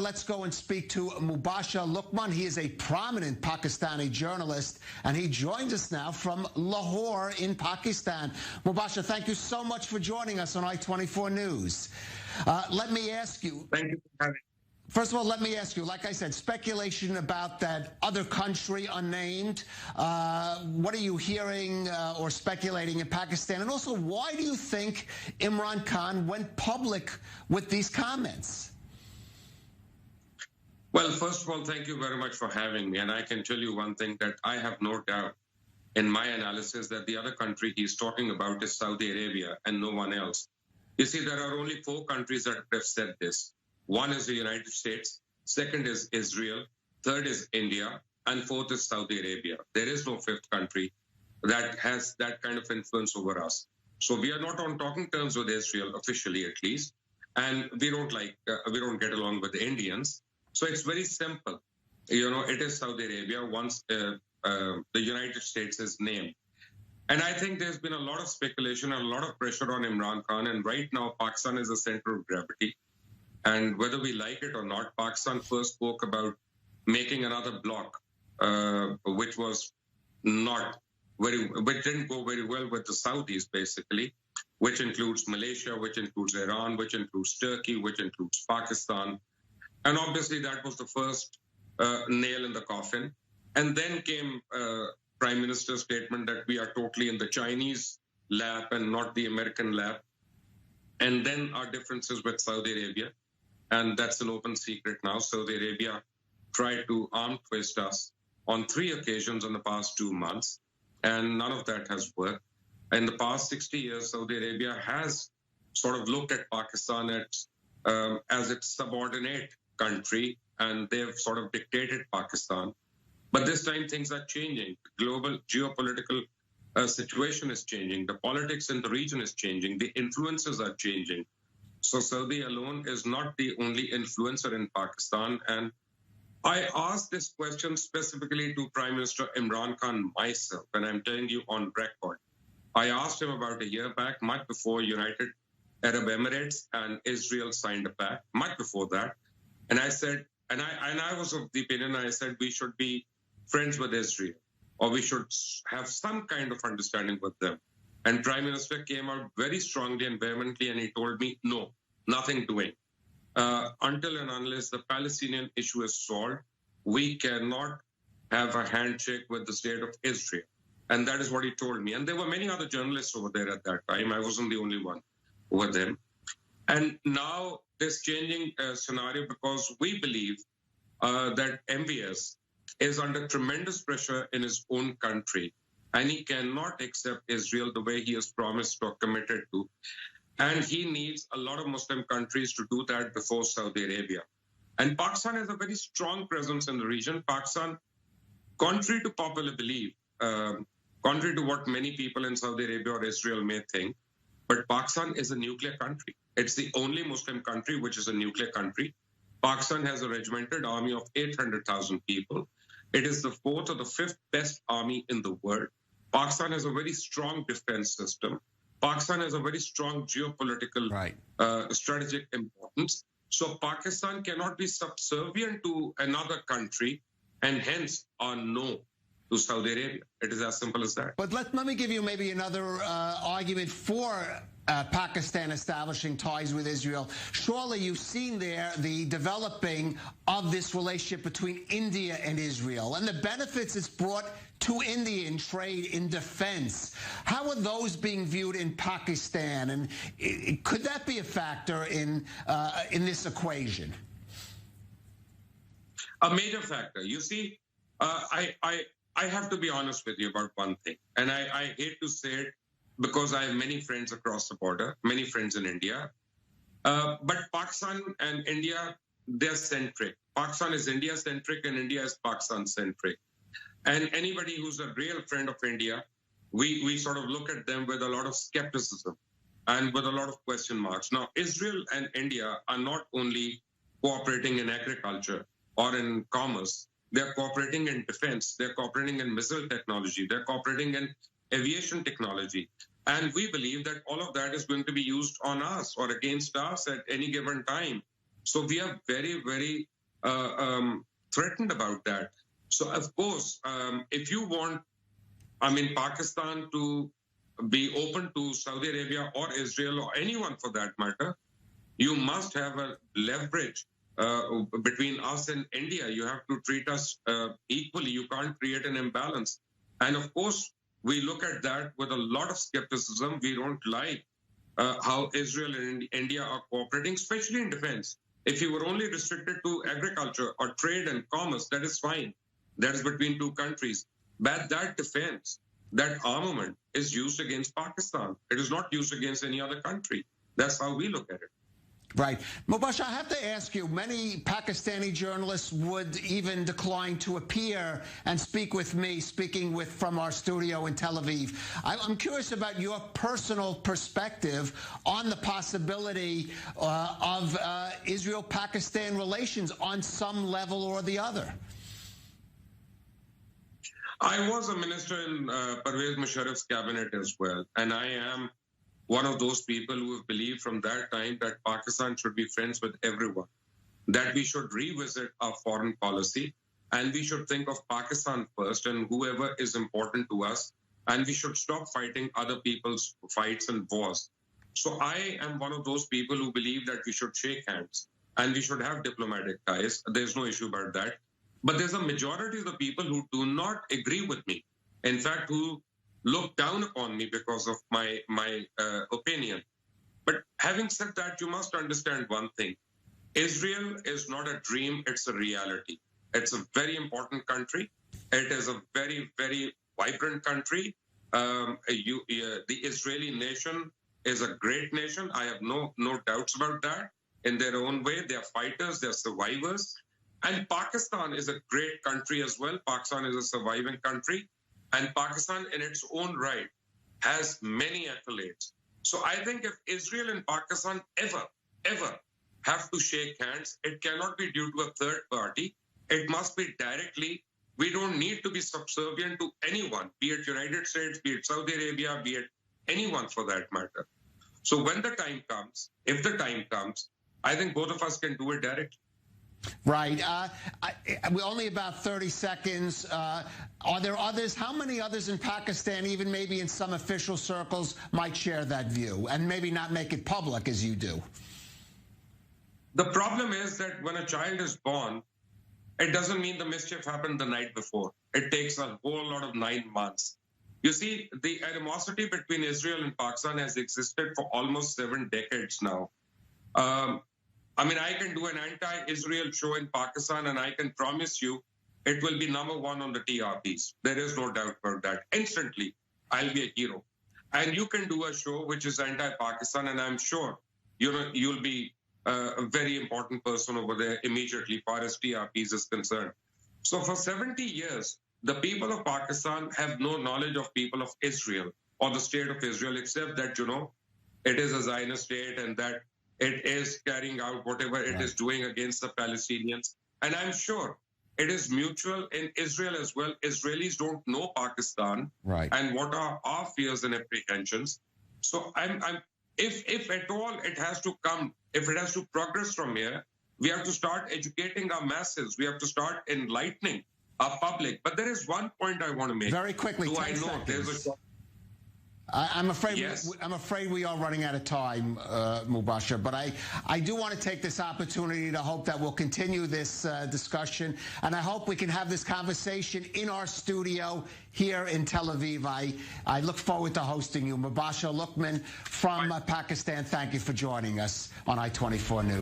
Let's go and speak to Mubishar Luqman. He is a prominent Pakistani journalist, and he joins us now from Lahore in Pakistan. Mubishar, thank you so much for joining us on I-24 News. Let me ask you. Thank you for having me. First of all, let me ask you, like I said, speculation about that other country unnamed. What are you hearing or speculating in Pakistan? And also, why do you think Imran Khan went public with these comments? Well, first of all, thank you very much for having me. And I can tell you one thing, that I have no doubt in my analysis that the other country he's talking about is Saudi Arabia and no one else. You see, there are only 4 countries that have said this. One is the United States, second is Israel, third is India, and fourth is Saudi Arabia. There is no 5th country that has that kind of influence over us. So we are not on talking terms with Israel, officially at least, and we don't get along with the Indians. So it's very simple. You know, it is Saudi Arabia once the United States is named. And I think there's been a lot of speculation and a lot of pressure on Imran Khan. And right now, Pakistan is the center of gravity. And whether we like it or not, Pakistan first spoke about making another bloc, which didn't go very well with the Saudis, basically, which includes Malaysia, which includes Iran, which includes Turkey, which includes Pakistan. And obviously, that was the first nail in the coffin. And then came Prime Minister's statement that we are totally in the Chinese lap and not the American lap. And then our differences with Saudi Arabia. And that's an open secret now. Saudi Arabia tried to arm twist us on 3 occasions in the past 2 months. And none of that has worked. In the past 60 years, Saudi Arabia has sort of looked at Pakistan as its subordinate country, and they've sort of dictated Pakistan. But this time things are changing. The global geopolitical situation is changing. The politics in the region is changing. The influences are changing. So Saudi alone is not the only influencer in Pakistan. And I asked this question specifically to Prime Minister Imran Khan myself, and I'm telling you on record. I asked him about a year back, much before United Arab Emirates and Israel signed a pact, much before that. And I said, and I was of the opinion, I said we should be friends with Israel, or we should have some kind of understanding with them. And Prime Minister came out very strongly and vehemently, and he told me, no, nothing doing. Until and unless the Palestinian issue is solved, we cannot have a handshake with the state of Israel. And that is what he told me. And there were many other journalists over there at that time. I wasn't the only one with them. And now this changing scenario, because we believe that MBS is under tremendous pressure in his own country, and he cannot accept Israel the way he has promised or committed to. And he needs a lot of Muslim countries to do that before Saudi Arabia. And Pakistan has a very strong presence in the region. Pakistan, contrary to popular belief, contrary to what many people in Saudi Arabia or Israel may think, but Pakistan is a nuclear country. It's the only Muslim country which is a nuclear country. Pakistan has a regimented army of 800,000 people. It is the 4th or the 5th best army in the world. Pakistan has a very strong defense system. Pakistan has a very strong geopolitical strategic importance. So Pakistan cannot be subservient to another country, and hence our no to Saudi Arabia. It is as simple as that. But let me give you maybe another argument for Pakistan establishing ties with Israel. Surely you've seen there the developing of this relationship between India and Israel and the benefits it's brought to India in trade, in defense. How are those being viewed in Pakistan? And could that be a factor in this equation? A major factor. You see, I have to be honest with you about one thing, and I hate to say it because I have many friends across the border, many friends in India. But Pakistan and India, they're centric. Pakistan is India-centric and India is Pakistan-centric. And anybody who's a real friend of India, we sort of look at them with a lot of skepticism and with a lot of question marks. Now, Israel and India are not only cooperating in agriculture or in commerce, they're cooperating in defense, they're cooperating in missile technology, they're cooperating in aviation technology. And we believe that all of that is going to be used on us or against us at any given time. So we are very, very threatened about that. So, of course, if you want, Pakistan to be open to Saudi Arabia or Israel or anyone for that matter, you must have a leverage between us and India. You have to treat us equally. You can't create an imbalance. And of course, we look at that with a lot of skepticism. We don't like how Israel and India are cooperating, especially in defense. If you were only restricted to agriculture or trade and commerce, that is fine. That is between two countries. But that defense, that armament is used against Pakistan. It is not used against any other country. That's how we look at it. Right. Mubashir, I have to ask you, many Pakistani journalists would even decline to appear and speak with me, from our studio in Tel Aviv. I'm curious about your personal perspective on the possibility of Israel-Pakistan relations on some level or the other. I was a minister in Pervez Musharraf's cabinet as well, and I am one of those people who have believed from that time that Pakistan should be friends with everyone, that we should revisit our foreign policy, and we should think of Pakistan first and whoever is important to us, and we should stop fighting other people's fights and wars. So I am one of those people who believe that we should shake hands and we should have diplomatic ties. There's no issue about that. But there's a majority of the people who do not agree with me. In fact, who look down upon me because of my opinion. But having said that, you must understand one thing. Israel is not a dream, it's a reality. It's a very important country. It is a very, very vibrant country. The Israeli nation is a great nation. I have no doubts about that. In their own way, they're fighters, they're survivors. And Pakistan is a great country as well. Pakistan is a surviving country. And Pakistan in its own right has many accolades. So I think if Israel and Pakistan ever have to shake hands, it cannot be due to a third party. It must be directly. We don't need to be subservient to anyone, be it United States, be it Saudi Arabia, be it anyone for that matter. So when the time comes, if the time comes, I think both of us can do it directly. Right. We're only about 30 seconds. Are there others? How many others in Pakistan, even maybe in some official circles, might share that view and maybe not make it public as you do? The problem is that when a child is born, it doesn't mean the mischief happened the night before. It takes a whole lot of 9 months. You see, the animosity between Israel and Pakistan has existed for almost 7 decades now. I can do an anti-Israel show in Pakistan, and I can promise you it will be #1 on the TRPs. There is no doubt about that. Instantly, I'll be a hero. And you can do a show which is anti-Pakistan, and I'm sure you'll be a very important person over there immediately, far as TRPs is concerned. So for 70 years, the people of Pakistan have no knowledge of people of Israel or the state of Israel, except that, it is a Zionist state and that it is carrying out whatever it is doing against the Palestinians. And I'm sure it is mutual in Israel as well. Israelis don't know Pakistan and what are our fears and apprehensions. So if at all it has to come, if it has to progress from here, we have to start educating our masses. We have to start enlightening our public. But there is one point I want to make. Very quickly, I know there's a... I'm afraid we are running out of time, Mubashir, but I do want to take this opportunity to hope that we'll continue this discussion, and I hope we can have this conversation in our studio here in Tel Aviv. I look forward to hosting you. Mubishar Luqman from Pakistan, thank you for joining us on I-24 News.